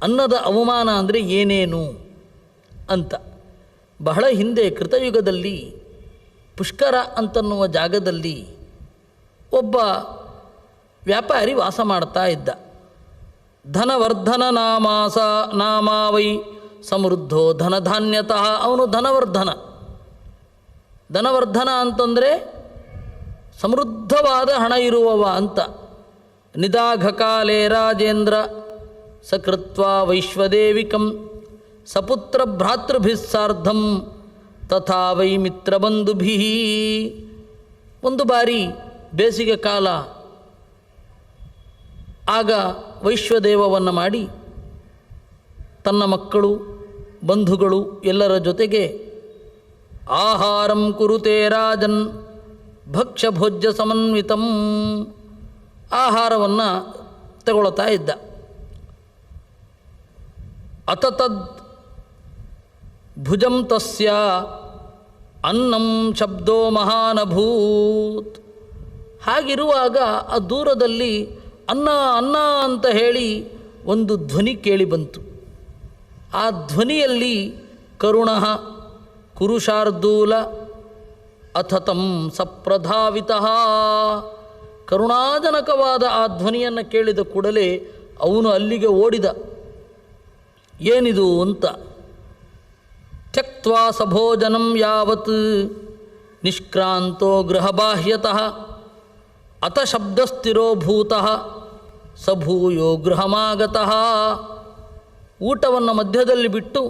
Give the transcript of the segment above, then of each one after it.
ಅನ್ನದ ಅವಮಾನ ಅಂದರೆ ಏನೇನು ಅಂತ. ಬಹಳ ಹಿಂದೆ ಕೃತಯುಗದಲ್ಲಿ ಪುಷ್ಕರ ಅಂತನ್ನುವ ಜಾಗದಲ್ಲಿ ಒಬ್ಬ ವ್ಯಾಪಾರಿ ವಾಸ ಮಾಡ್ತಾ ಇದ್ದ. ಧನವರ್ಧನ ನಾಮಾವೈ ಸಮೃದ್ಧೋ ಧನಧಾನ್ಯತಃ. ಅವನು ಧನವರ್ಧನ ಅಂತಂದರೆ ಸಮೃದ್ಧವಾದ ಹಣ ಇರುವವ ಅಂತ. ನಿದಾಘಕಾಲೇ ರಾಜೇಂದ್ರ ಸಕೃತ್ವಾ ವೈಶ್ವದೇವಿಕಂ ಸಪುತ್ರ ಭ್ರಾತೃಭಿಸ್ಸಾರ್ಧಂ ತಥಾ ವೈ ಮಿತ್ರಬಂಧುಭಿ. ಒಂದು ಬಾರಿ ಬೇಸಿಗೆ ಕಾಲ, ಆಗ ವೈಶ್ವದೇವವನ್ನು ಮಾಡಿ ತನ್ನ ಮಕ್ಕಳು ಬಂಧುಗಳು ಎಲ್ಲರ ಜೊತೆಗೆ ಆಹಾರಂ ಕುರುತೆ ರಾಜನ್ ಭಕ್ಷ್ಯಭೋಜ್ಯ ಸಮನ್ವಿತಂ ಆಹಾರವನ್ನು ತಗೊಳ್ತಾ ಇದ್ದ. ಅತತದ್ ಭುಜಂ ತಸ್ಯ ಅನ್ನಂ ಶಬ್ದೋ ಮಹಾನಭೂತ್. ಹಾಗಿರುವಾಗ ಆ ದೂರದಲ್ಲಿ ಅನ್ನ ಅನ್ನ ಅಂತ ಹೇಳಿ ಒಂದು ಧ್ವನಿ ಕೇಳಿ ಬಂತು. ಆ ಧ್ವನಿಯಲ್ಲಿ ಕರುಣಃ ಕುರುಷಾರ್ದೂಲ ಅಥತಂ ಸಪ್ರಧಾವಿತಃ. ಕರುಣಾಜನಕವಾದ ಆ ಧ್ವನಿಯನ್ನು ಕೇಳಿದ ಕೂಡಲೇ ಅವನು ಅಲ್ಲಿಗೆ ಓಡಿದ. ಏನಿದು ಅಂತ. ತ್ಯಕ್ತ್ವಾ ಸಭೋಜನಂ ಯಾವತ್ ನಿಷ್ಕ್ರಾಂತೋ ಗೃಹಬಾಹ್ಯತಃ ಅತ ಶಬ್ದಸ್ಥಿರೋ ಭೂತಃ ಸಭೂಯೋ ಗೃಹಮಾಗತಃ. ಊಟವನ್ನು ಮಧ್ಯದಲ್ಲಿ ಬಿಟ್ಟು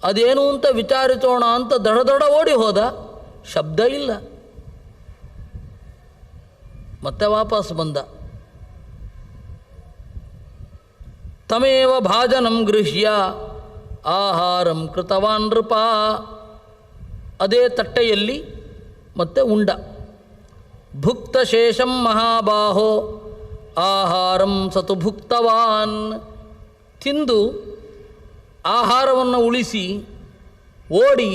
ಅದೇನು ಅಂತ ವಿಚಾರಿಸೋಣ ಅಂತ ದಡ ಓಡಿ ಹೋದ. ಶಬ್ದ ಇಲ್ಲ. ಮತ್ತೆ ವಾಪಸ್ ಬಂದ. ತಮೇವ ಭಾಜನಂ ಗೃಹ್ಯ ಆಹಾರಂ ಕೃತವಾನ್ ನೃಪ. ಅದೇ ತಟ್ಟೆಯಲ್ಲಿ ಮತ್ತೆ ಉಂಡ. ಭುಕ್ತ ಶೇಷಂ ಮಹಾಬಾಹೋ ಆಹಾರಂ ಸತು ಭುಕ್ತವಾನ್. ತಿಂದು ಆಹಾರವನ್ನು ಉಳಿಸಿ ಓಡಿ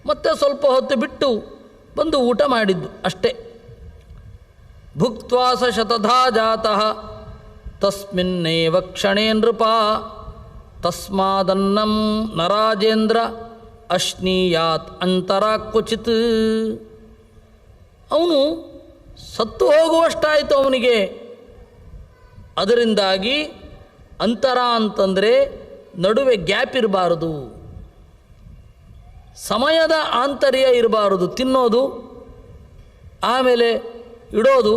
ಮತ್ತೆ ಸ್ವಲ್ಪ ಹೊತ್ತು ಬಿಟ್ಟು ಬಂದು ಊಟ ಮಾಡಿದ್ದು ಅಷ್ಟೇ. ಭುಕ್ತ್ವಾ ಸ ಶತಧಾ ಜಾತಃ ತಸ್ಮಿನ್ನೇವ ಕ್ಷಣೇ ನೃಪ ತಸ್ಮಾದನ್ನಂ ನರಾಜೇಂದ್ರ ಅಶ್ನೀಯಾತ್ ಅಂತರಾ ಕ್ವಚಿತ್. ಅವನು ಸತ್ತು ಹೋಗುವಷ್ಟಾಯಿತು ಅವನಿಗೆ. ಅದರಿಂದಾಗಿ ಅಂತರ ಅಂತಂದರೆ ನಡುವೆ ಗ್ಯಾಪ್ ಇರಬಾರದು, ಸಮಯದ ಆಂತರ್ಯ ಇರಬಾರದು. ತಿನ್ನೋದು ಆಮೇಲೆ ಇಡೋದು,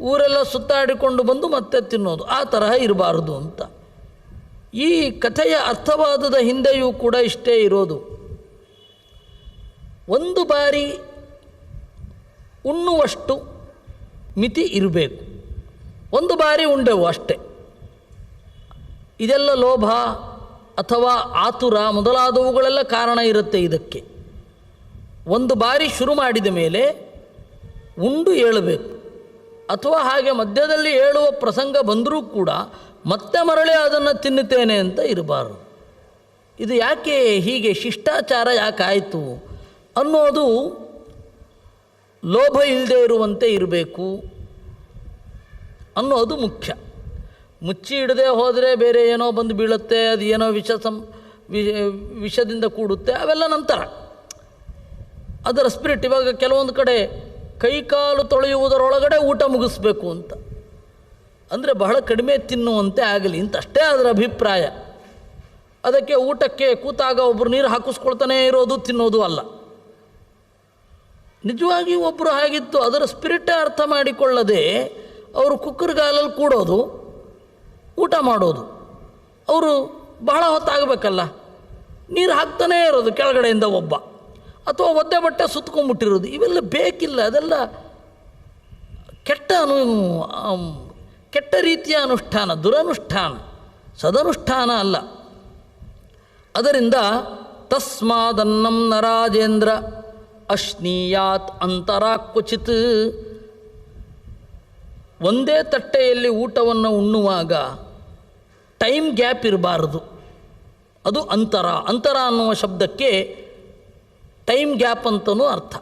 ಊರೆಲ್ಲ ಸುತ್ತಾಡಿಕೊಂಡು ಬಂದು ಮತ್ತೆ ತಿನ್ನೋದು, ಆ ತರಹ ಇರಬಾರದು ಅಂತ. ಈ ಕಥೆಯ ಅರ್ಥವಾದದ ಹಿಂದೆಯೂ ಕೂಡ ಇಷ್ಟೇ ಇರೋದು. ಒಂದು ಬಾರಿ ಉಣ್ಣುವಷ್ಟು ಮಿತಿ ಇರಬೇಕು. ಒಂದು ಬಾರಿ ಉಂಡೆವು ಅಷ್ಟೆ. ಇದೆಲ್ಲ ಲೋಭ ಅಥವಾ ಆತುರ ಮೊದಲಾದವುಗಳೆಲ್ಲ ಕಾರಣ ಇರುತ್ತೆ ಇದಕ್ಕೆ. ಒಂದು ಬಾರಿ ಶುರು ಮಾಡಿದ ಮೇಲೆ ಉಂಡು ಏಳಬೇಕು. ಅಥವಾ ಹಾಗೆ ಮಧ್ಯದಲ್ಲಿ ಏಳುವ ಪ್ರಸಂಗ ಬಂದರೂ ಕೂಡ ಮತ್ತೆ ಮರಳಿ ಅದನ್ನು ತಿನ್ನುತ್ತೇನೆ ಅಂತ ಇರಬಾರದು. ಇದು ಯಾಕೆ ಹೀಗೆ ಶಿಷ್ಟಾಚಾರ ಯಾಕಾಯಿತು ಅನ್ನೋದು ಲೋಭ ಇಲ್ಲದೆ ಇರುವಂತೆ ಇರಬೇಕು ಅನ್ನೋದು ಮುಖ್ಯ. ಮುಚ್ಚಿ ಇಡದೆ ಹೋದರೆ ಬೇರೆ ಏನೋ ಬಂದು ಬೀಳುತ್ತೆ, ಅದು ಏನೋ ವಿಷದಿಂದ ಕೂಡುತ್ತೆ, ಅವೆಲ್ಲ ನಂತರ ಅದರ ಸ್ಪಿರಿಟ್. ಇವಾಗ ಕೆಲವೊಂದು ಕಡೆ ಕೈಕಾಲು ತೊಳೆಯುವುದರೊಳಗಡೆ ಊಟ ಮುಗಿಸ್ಬೇಕು ಅಂತ ಅಂದರೆ ಬಹಳ ಕಡಿಮೆ ತಿನ್ನುವಂತೆ ಆಗಲಿ ಅಂತ ಅಷ್ಟೇ ಅದರ ಅಭಿಪ್ರಾಯ. ಅದಕ್ಕೆ ಊಟಕ್ಕೆ ಕೂತಾಗ ಒಬ್ಬರು ನೀರು ಹಾಕಿಸ್ಕೊಳ್ತಾನೇ ಇರೋದು ತಿನ್ನೋದು ಅಲ್ಲ. ನಿಜವಾಗಿ ಒಬ್ಬರು ಹಾಗಿತ್ತು, ಅದರ ಸ್ಪಿರಿಟೇ ಅರ್ಥ ಮಾಡಿಕೊಳ್ಳದೆ ಅವರು ಕುಕ್ಕರ್ಗಾಲಲ್ಲಿ ಕೂಡೋದು, ಊಟ ಮಾಡೋದು. ಅವರು ಬಹಳ ಹೊತ್ತಾಗಬೇಕಲ್ಲ, ನೀರು ಹಾಕ್ತಾನೇ ಇರೋದು ಕೆಳಗಡೆಯಿಂದ ಒಬ್ಬ, ಅಥವಾ ಒದ್ದೆ ಬಟ್ಟೆ ಸುತ್ಕೊಂಡ್ಬಿಟ್ಟಿರೋದು. ಇವೆಲ್ಲ ಬೇಕಿಲ್ಲ. ಅದೆಲ್ಲ ಕೆಟ್ಟ ರೀತಿಯ ಅನುಷ್ಠಾನ, ದುರನುಷ್ಠಾನ, ಸದನುಷ್ಠಾನ ಅಲ್ಲ. ಅದರಿಂದ ತಸ್ಮಾದನ್ನಂ ನರಾಜೇಂದ್ರ ಅಶ್ನೀಯಾತ್ ಅಂತರಾ ಕ್ವಚಿತ್. ಒಂದೇ ತಟ್ಟೆಯಲ್ಲಿ ಊಟವನ್ನು ಉಣ್ಣುವಾಗ ಟೈಮ್ ಗ್ಯಾಪ್ ಇರಬಾರದು. ಅದು ಅಂತರ. ಅಂತರ ಅನ್ನುವ ಶಬ್ದಕ್ಕೆ ಟೈಮ್ ಗ್ಯಾಪ್ ಅಂತಲೂ ಅರ್ಥ.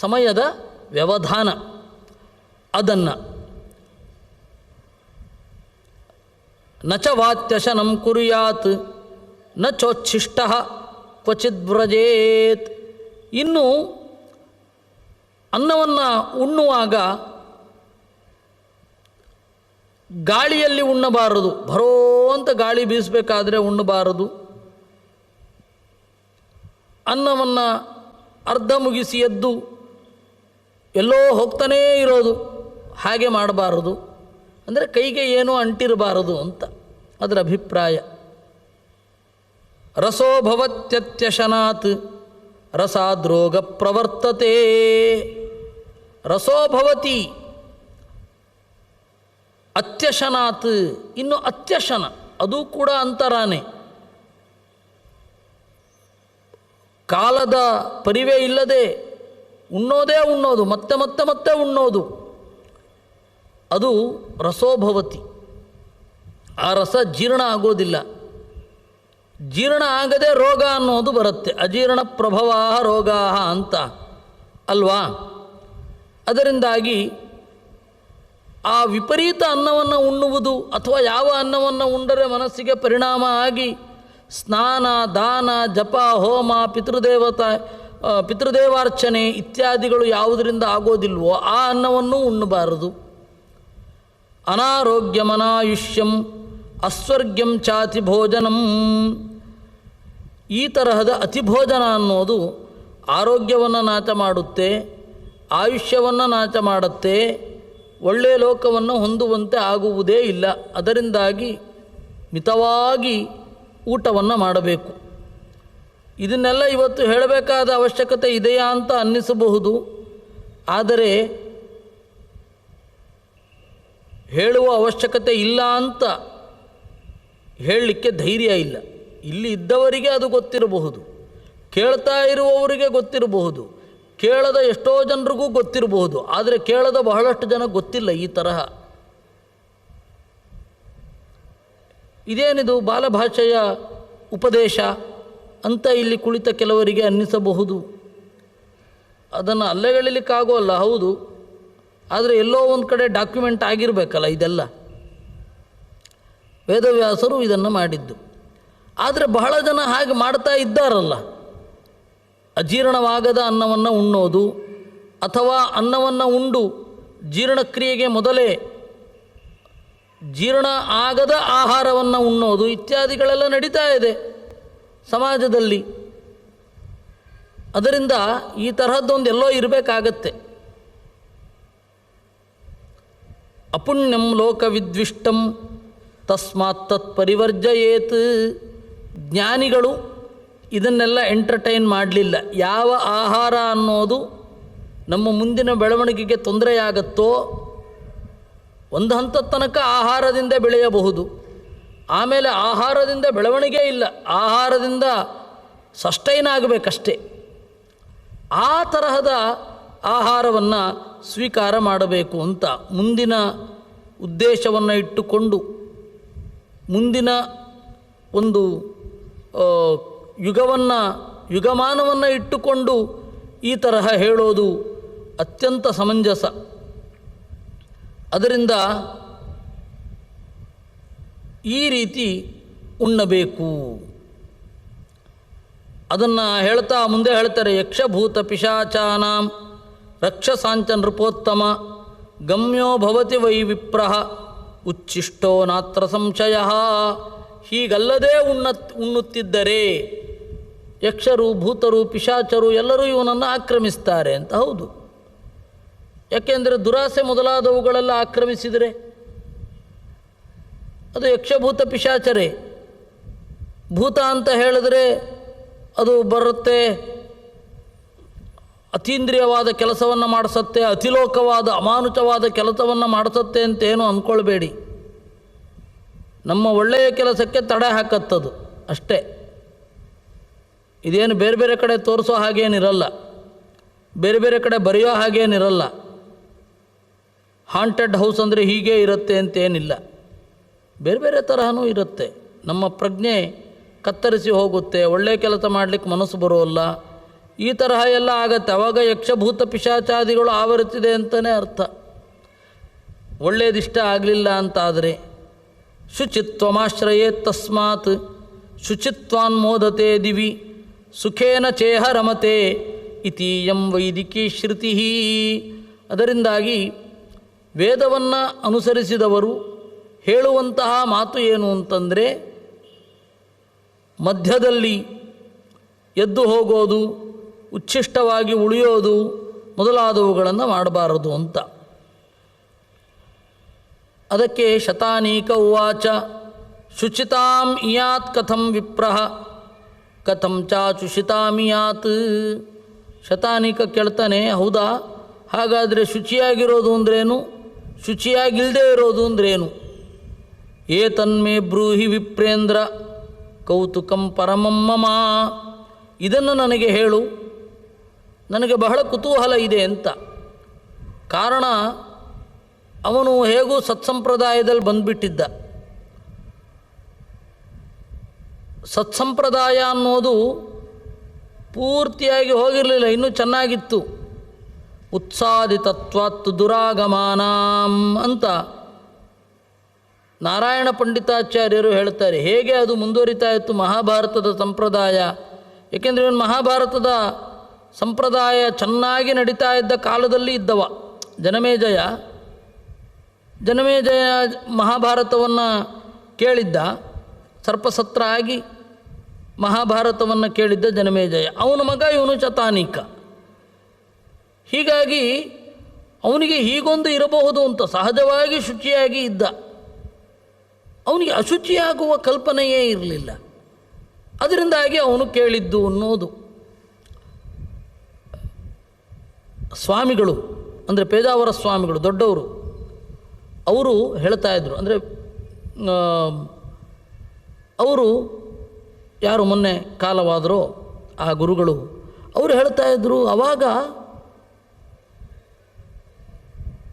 ಸಮಯದ ವ್ಯವಧಾನ. ಅದನ್ನು ನ ಚ ವಾತ್ಯಶನಂ ಕುರ್ಯಾತ್ ನ ಚೋಚ್ಛಿಷ್ಟ ಕ್ವಚಿದ್ ವ್ರಜೇತ್. ಇನ್ನು ಅನ್ನವನ್ನು ಉಣ್ಣುವಾಗ ಗಾಳಿಯಲ್ಲಿ ಉಣ್ಣಬಾರದು, ಭರೋ ಅಂತ ಗಾಳಿ ಬೀಸಬೇಕಾದ್ರೆ ಉಣ್ಣಬಾರದು. ಅನ್ನವನ್ನು ಅರ್ಧ ಮುಗಿಸಿ ಎದ್ದು ಎಲ್ಲೋ ಹೋಗ್ತಾನೇ ಇರೋದು, ಹಾಗೆ ಮಾಡಬಾರದು. ಅಂದರೆ ಕೈಗೆ ಏನೂ ಅಂಟಿರಬಾರದು ಅಂತ ಅದರ ಅಭಿಪ್ರಾಯ. ರಸೋ ಭವತ್ಯತ್ಯಶನಾತ್ ರಸಾದ್ರೋಗ ಪ್ರವರ್ತತೆ. ರಸೋ ಭವತಿ ಅತ್ಯಶನಾತ್. ಇನ್ನು ಅತ್ಯಶನ ಅದು ಕೂಡ ಅಂತರಾನೆ. ಕಾಲದ ಪರಿವೇ ಇಲ್ಲದೆ ಉಣ್ಣೋದೇ ಉಣ್ಣೋದು, ಮತ್ತೆ ಮತ್ತೆ ಮತ್ತೆ ಉಣ್ಣೋದು, ಅದು ರಸೋಭವತಿ. ಆ ರಸ ಜೀರ್ಣ ಆಗೋದಿಲ್ಲ. ಜೀರ್ಣ ಆಗದೆ ರೋಗ ಅನ್ನೋದು ಬರುತ್ತೆ. ಅಜೀರ್ಣ ಪ್ರಭವಾ ರೋಗಾ ಅಂತ ಅಲ್ವಾ. ಅದರಿಂದಾಗಿ ಆ ವಿಪರೀತ ಅನ್ನವನ್ನು ಉಣ್ಣುವುದು ಅಥವಾ ಯಾವ ಅನ್ನವನ್ನು ಉಂಡರೆ ಮನಸ್ಸಿಗೆ ಪರಿಣಾಮ ಆಗಿ ಸ್ನಾನ, ದಾನ, ಜಪ, ಹೋಮ, ಪಿತೃದೇವಾರ್ಚನೆ ಇತ್ಯಾದಿಗಳು ಯಾವುದರಿಂದ ಆಗೋದಿಲ್ವೋ ಆ ಅನ್ನವನ್ನು ಉಣ್ಣಬಾರದು. ಅನಾರೋಗ್ಯಮನಾಯುಷ್ಯಂ ಅಸ್ವರ್ಗ್ಯಂ ಚಾತಿ ಭೋಜನಂ. ಈ ತರಹದ ಅತಿಭೋಜನ ಅನ್ನೋದು ಆರೋಗ್ಯವನ್ನು ನಾಶ ಮಾಡುತ್ತೆ, ಆಯುಷ್ಯವನ್ನು ನಾಶ ಮಾಡುತ್ತೆ, ಒಳ್ಳೆಯ ಲೋಕವನ್ನು ಹೊಂದುವಂತೆ ಆಗುವುದೇ ಇಲ್ಲ. ಅದರಿಂದಾಗಿ ಮಿತವಾಗಿ ಊಟವನ್ನು ಮಾಡಬೇಕು. ಇದನ್ನೆಲ್ಲ ಇವತ್ತು ಹೇಳಬೇಕಾದ ಅವಶ್ಯಕತೆ ಇದೆಯಾ ಅಂತ ಅನ್ನಿಸಬಹುದು. ಆದರೆ ಹೇಳುವ ಅವಶ್ಯಕತೆ ಇಲ್ಲ ಅಂತ ಹೇಳಲಿಕ್ಕೆ ಧೈರ್ಯ ಇಲ್ಲ. ಇಲ್ಲಿ ಇದ್ದವರಿಗೆ ಅದು ಗೊತ್ತಿರಬಹುದು, ಕೇಳ್ತಾ ಇರುವವರಿಗೆ ಗೊತ್ತಿರಬಹುದು, ಕೇಳದ ಎಷ್ಟೋ ಜನರಿಗೂ ಗೊತ್ತಿರಬಹುದು. ಆದರೆ ಕೇಳದ ಬಹಳಷ್ಟು ಜನ ಗೊತ್ತಿಲ್ಲ ಈ ತರಹ. ಇದೇನಿದು ಬಾಲಭಾಷೆಯ ಉಪದೇಶ ಅಂತ ಇಲ್ಲಿ ಕುಳಿತ ಕೆಲವರಿಗೆ ಅನ್ನಿಸಬಹುದು. ಅದನ್ನು ಅಲ್ಲೆಗಳಿಲಿಕ್ಕಾಗೋಲ್ಲ, ಹೌದು. ಆದರೆ ಎಲ್ಲೋ ಒಂದು ಕಡೆ ಡಾಕ್ಯುಮೆಂಟ್ ಆಗಿರಬೇಕಲ್ಲ ಇದೆಲ್ಲ. ವೇದವ್ಯಾಸರು ಇದನ್ನು ಮಾಡಿದ್ದು. ಆದರೆ ಬಹಳ ಜನ ಹಾಗೆ ಮಾಡ್ತಾ ಇದ್ದಾರಲ್ಲ. ಅಜೀರ್ಣವಾಗದ ಅನ್ನವನ್ನು ಉಣ್ಣೋದು ಅಥವಾ ಅನ್ನವನ್ನು ಉಂಡು ಜೀರ್ಣಕ್ರಿಯೆಗೆ ಮೊದಲೇ ಜೀರ್ಣ ಆಗದ ಆಹಾರವನ್ನು ಉಣ್ಣೋದು ಇತ್ಯಾದಿಗಳೆಲ್ಲ ನಡೀತಾ ಇದೆ ಸಮಾಜದಲ್ಲಿ. ಅದರಿಂದ ಈ ತರಹದ್ದೊಂದು ಎಲ್ಲೋ ಇರಬೇಕಾಗತ್ತೆ. ಅಪುಣ್ಯಂ ಲೋಕವಿದ್ವಿಷ್ಟಂ ತಸ್ಮಾತ್ ತತ್ ಪರಿವರ್ಜಯೇತ್. ಜ್ಞಾನಿಗಳು ಇದನ್ನೆಲ್ಲ ಎಂಟರ್ಟೈನ್ ಮಾಡಲಿಲ್ಲ. ಯಾವ ಆಹಾರ ಅನ್ನೋದು ನಮ್ಮ ಮುಂದಿನ ಬೆಳವಣಿಗೆಗೆ ತೊಂದರೆಯಾಗತ್ತೋ ಒಂದು ಹಂತದ ತನಕ ಆಹಾರದಿಂದ ಬೆಳೆಯಬಹುದು. ಆಮೇಲೆ ಆಹಾರದಿಂದ ಬೆಳವಣಿಗೆ ಇಲ್ಲ, ಆಹಾರದಿಂದ ಸಸ್ಟೈನ್ ಆಗಬೇಕಷ್ಟೇ. ಆ ತರಹದ ಆಹಾರವನ್ನು ಸ್ವೀಕಾರ ಮಾಡಬೇಕು ಅಂತ ಮುಂದಿನ ಉದ್ದೇಶವನ್ನು ಇಟ್ಟುಕೊಂಡು, ಮುಂದಿನ ಒಂದು ಯುಗಮಾನವನ್ನು ಇಟ್ಟುಕೊಂಡು ಈ ತರಹ ಹೇಳೋದು ಅತ್ಯಂತ ಸಮಂಜಸ. ಅದರಿಂದ ಈ ರೀತಿ ಉಣ್ಣಬೇಕು. ಅದನ್ನು ಹೇಳ್ತಾ ಮುಂದೆ ಹೇಳ್ತಾರೆ, ಯಕ್ಷಭೂತ ಪಿಶಾಚಾನಾಂ ರಕ್ಷಸಾಂಚ ನೃಪೋತ್ತಮ ಗಮ್ಯೋ ಭವತಿ ವೈ ವಿಪ್ರಃ ಉಚ್ಛಿಷ್ಟೋ ನಾತ್ರ ಸಂಶಯ. ಹೀಗಲ್ಲದೆ ಉಣ್ಣುತ್ತಿದ್ದರೆ ಯಕ್ಷರು, ಭೂತರು, ಪಿಶಾಚರು ಎಲ್ಲರೂ ಇವನನ್ನು ಆಕ್ರಮಿಸ್ತಾರೆ ಅಂತ. ಹೌದು, ಯಾಕೆಂದರೆ ದುರಾಸೆ ಮೊದಲಾದವುಗಳೆಲ್ಲ ಆಕ್ರಮಿಸಿದರೆ ಅದು ಯಕ್ಷಭೂತ ಪಿಶಾಚರೇ. ಭೂತ ಅಂತ ಹೇಳಿದ್ರೆ ಅದು ಬರುತ್ತೆ, ಅತೀಂದ್ರಿಯವಾದ ಕೆಲಸವನ್ನು ಮಾಡಿಸುತ್ತೆ, ಅತಿಲೋಕವಾದ ಅಮಾನುಷವಾದ ಕೆಲಸವನ್ನು ಮಾಡಿಸುತ್ತೆ ಅಂತೇನು ಅಂದ್ಕೊಳ್ಬೇಡಿ. ನಮ್ಮ ಒಳ್ಳೆಯ ಕೆಲಸಕ್ಕೆ ತಡೆ ಹಾಕತ್ತದು ಅಷ್ಟೇ. ಇದೇನು ಬೇರೆ ಬೇರೆ ಕಡೆ ತೋರಿಸೋ ಹಾಗೇನಿರಲ್ಲ, ಬೇರೆ ಬೇರೆ ಕಡೆ ಬರೆಯೋ ಹಾಗೇನಿರಲ್ಲ. ಹಾಂಟೆಡ್ ಹೌಸ್ ಅಂದರೆ ಹೀಗೆ ಇರುತ್ತೆ ಅಂತೇನಿಲ್ಲ, ಬೇರೆ ಬೇರೆ ತರಹನೂ ಇರುತ್ತೆ. ನಮ್ಮ ಪ್ರಜ್ಞೆ ಕತ್ತರಿಸಿ ಹೋಗುತ್ತೆ, ಒಳ್ಳೆಯ ಕೆಲಸ ಮಾಡಲಿಕ್ಕೆ ಮನಸ್ಸು ಬರೋಲ್ಲ, ಈ ತರಹ ಎಲ್ಲ ಆಗತ್ತೆ. ಆವಾಗ ಯಕ್ಷಭೂತ ಪಿಶಾಚಾದಿಗಳು ಆವರಿಸಿದೆ ಅಂತಲೇ ಅರ್ಥ. ಒಳ್ಳೆಯದಿಷ್ಟ ಆಗಲಿಲ್ಲ ಅಂತಾದರೆ ಶುಚಿತ್ವಮಾಶ್ರಯೇ ತಸ್ಮಾತ್ ಶುಚಿತ್ವಾನ್ಮೋದತೆ ದಿವಿ ಸುಖೇನ ಚೇಹ ರಮತೆ ಇತೀಯಂ ವೈದಿಕಿ ಶ್ರುತಿ. ಅದರಿಂದಾಗಿ ವೇದವನ್ನು ಅನುಸರಿಸಿದವರು ಹೇಳುವಂತಹ ಮಾತು ಏನು ಅಂತಂದರೆ, ಮಧ್ಯದಲ್ಲಿ ಎದ್ದು ಹೋಗೋದು, ಉಚ್ಛಿಷ್ಟವಾಗಿ ಉಳಿಯೋದು ಮೊದಲಾದವುಗಳನ್ನು ಮಾಡಬಾರದು ಅಂತ. ಅದಕ್ಕೆ ಶತಾನೀಕ ಉವಾಚ ಶುಚಿತಾಂ ಇಯಾತ್ ಕಥಂ ವಿಪ್ರಹ ಕಥಂ ಚಾಚುಷಿತಾಮಿಯಾತ್. ಶತಾನೀಕ ಕೇಳ್ತಾನೆ, ಹೌದಾ, ಹಾಗಾದರೆ ಶುಚಿಯಾಗಿರೋದು ಅಂದ್ರೇನು, ಶುಚಿಯಾಗಿಲ್ಲದೆ ಇರೋದು ಅಂದ್ರೇನು? ಏತನ್ಮೇ ಬ್ರೂಹಿ ವಿಪ್ರೇಂದ್ರ ಕೌತುಕಂ ಪರಮಂ ಮಮ. ಇದನ್ನು ನನಗೆ ಹೇಳು, ನನಗೆ ಬಹಳ ಕುತೂಹಲ ಇದೆ ಅಂತ. ಕಾರಣ, ಅವನು ಹೇಗೂ ಸತ್ಸಂಪ್ರದಾಯದಲ್ಲಿ ಬಂದುಬಿಟ್ಟಿದ್ದ. ಸತ್ಸಂಪ್ರದಾಯ ಅನ್ನೋದು ಪೂರ್ತಿಯಾಗಿ ಹೋಗಿರಲಿಲ್ಲ, ಇನ್ನೂ ಚೆನ್ನಾಗಿತ್ತು. ಉತ್ಸಾದಿತತ್ವಾತ್ ದುರಾಗಮಾನಾಂ ಅಂತ ನಾರಾಯಣ ಪಂಡಿತಾಚಾರ್ಯರು ಹೇಳ್ತಾರೆ. ಹೇಗೆ ಅದು ಮುಂದುವರಿತಾ ಇತ್ತು ಮಹಾಭಾರತದ ಸಂಪ್ರದಾಯ. ಏಕೆಂದರೆ ಇವನು ಮಹಾಭಾರತದ ಸಂಪ್ರದಾಯ ಚೆನ್ನಾಗಿ ನಡೀತಾ ಇದ್ದ ಕಾಲದಲ್ಲಿ ಇದ್ದವ ಜನಮೇಜಯ. ಜನಮೇಜಯ ಮಹಾಭಾರತವನ್ನು ಕೇಳಿದ್ದ, ಸರ್ಪಸತ್ರ ಆಗಿ ಮಹಾಭಾರತವನ್ನು ಕೇಳಿದ್ದ ಜನಮೇಜಯ. ಅವನ ಮಗ ಇವನು ಶತಾನೀಕ. ಹೀಗಾಗಿ ಅವನಿಗೆ ಹೀಗೊಂದು ಇರಬಹುದು ಅಂತ ಸಹಜವಾಗಿ ಶುಚಿಯಾಗಿ ಇದ್ದ. ಅವನಿಗೆ ಅಶುಚಿಯಾಗುವ ಕಲ್ಪನೆಯೇ ಇರಲಿಲ್ಲ. ಅದರಿಂದಾಗಿ ಅವನು ಕೇಳಿದ್ದು ಅನ್ನೋದು. ಸ್ವಾಮಿಗಳು ಅಂದರೆ ಪೇಜಾವರ ಸ್ವಾಮಿಗಳು ದೊಡ್ಡವರು, ಅವರು ಹೇಳ್ತಾ ಇದ್ದರು. ಅಂದರೆ ಅವರು ಯಾರು ಮೊನ್ನೆ ಕಾಲವಾದರೋ ಆ ಗುರುಗಳು, ಅವರು ಹೇಳ್ತಾ ಇದ್ದರು, ಆವಾಗ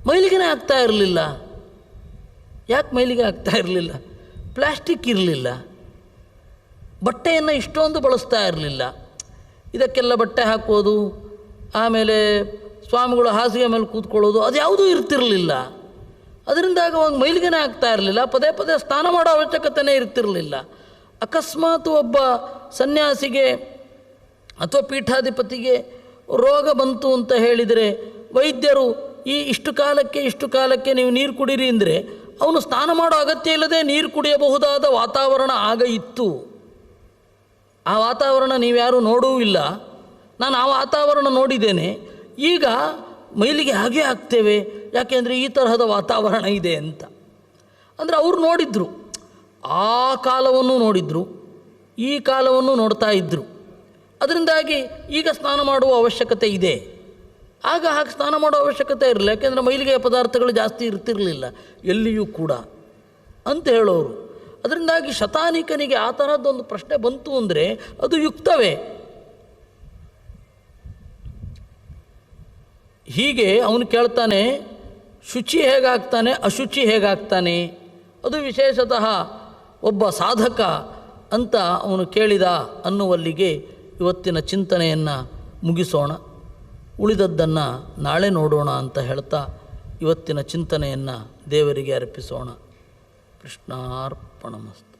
ಮೈಲಿಗೆನೇ ಆಗ್ತಾ ಇರಲಿಲ್ಲ. ಯಾಕೆ ಮೈಲಿಗೆ ಆಗ್ತಾ ಇರಲಿಲ್ಲ? ಪ್ಲಾಸ್ಟಿಕ್ ಇರಲಿಲ್ಲ, ಬಟ್ಟೆಯನ್ನು ಇಷ್ಟೊಂದು ಬಳಸ್ತಾ ಇರಲಿಲ್ಲ. ಇದಕ್ಕೆಲ್ಲ ಬಟ್ಟೆ ಹಾಕೋದು, ಆಮೇಲೆ ಸ್ವಾಮಿಗಳು ಹಾಸಿಗೆ ಮೇಲೆ ಕೂತ್ಕೊಳ್ಳೋದು, ಅದು ಯಾವುದೂ ಇರ್ತಿರಲಿಲ್ಲ. ಅದರಿಂದಾಗ ಅವಾಗ ಮೈಲಿಗೆನೇ ಆಗ್ತಾ ಇರಲಿಲ್ಲ. ಪದೇ ಪದೇ ಸ್ನಾನ ಮಾಡೋ ಅವಶ್ಯಕತೆಯೇ ಇರ್ತಿರಲಿಲ್ಲ. ಅಕಸ್ಮಾತ್ ಒಬ್ಬ ಸನ್ಯಾಸಿಗೆ ಅಥವಾ ಪೀಠಾಧಿಪತಿಗೆ ರೋಗ ಬಂತು ಅಂತ ಹೇಳಿದರೆ ವೈದ್ಯರು ಇಷ್ಟು ಕಾಲಕ್ಕೆ ನೀವು ನೀರು ಕುಡೀರಿ ಅಂದರೆ ಅವನು ಸ್ನಾನ ಮಾಡೋ ಅಗತ್ಯ ಇಲ್ಲದೆ ನೀರು ಕುಡಿಯಬಹುದಾದ ವಾತಾವರಣ ಆಗ ಇತ್ತು. ಆ ವಾತಾವರಣ ನೀವ್ಯಾರೂ ನೋಡೂ ಇಲ್ಲ. ನಾನು ಆ ವಾತಾವರಣ ನೋಡಿದ್ದೇನೆ. ಈಗ ಮೈಲಿಗೆ ಹಾಗೇ ಆಗ್ತೇವೆ, ಯಾಕೆಂದರೆ ಈ ತರಹದ ವಾತಾವರಣ ಇದೆ ಅಂತ. ಅಂದರೆ ಅವರು ನೋಡಿದರು, ಆ ಕಾಲವನ್ನು ನೋಡಿದರು, ಈ ಕಾಲವನ್ನು ನೋಡ್ತಾ ಇದ್ದರು. ಅದರಿಂದಾಗಿ ಈಗ ಸ್ನಾನ ಮಾಡುವ ಅವಶ್ಯಕತೆ ಇದೆ, ಆಗ ಹಾಗೆ ಸ್ನಾನ ಮಾಡೋ ಅವಶ್ಯಕತೆ ಇರಲಿಲ್ಲ. ಯಾಕೆಂದರೆ ಮೈಲಿಗೆಯ ಪದಾರ್ಥಗಳು ಜಾಸ್ತಿ ಇರ್ತಿರಲಿಲ್ಲ ಎಲ್ಲಿಯೂ ಕೂಡ ಅಂತ ಹೇಳೋರು. ಅದರಿಂದಾಗಿ ಶತಾನೀಕನಿಗೆ ಆ ಥರದ್ದೊಂದು ಪ್ರಶ್ನೆ ಬಂತು ಅಂದರೆ ಅದು ಯುಕ್ತವೇ. ಹೀಗೆ ಅವನು ಕೇಳ್ತಾನೆ, ಶುಚಿ ಹೇಗಾಗ್ತಾನೆ, ಅಶುಚಿ ಹೇಗಾಗ್ತಾನೆ, ಅದು ವಿಶೇಷತಃ ಒಬ್ಬ ಸಾಧಕ ಅಂತ ಅವನು ಕೇಳಿದ ಅನ್ನುವಲ್ಲಿಗೆ ಇವತ್ತಿನ ಚಿಂತನೆಯನ್ನು ಮುಗಿಸೋಣ. ಉಳಿದದ್ದನ್ನು ನಾಳೆ ನೋಡೋಣ ಅಂತ ಹೇಳ್ತಾ ಇವತ್ತಿನ ಚಿಂತನೆಯನ್ನು ದೇವರಿಗೆ ಅರ್ಪಿಸೋಣ. ಕೃಷ್ಣಾರ್ಪಣಮಸ್ತು.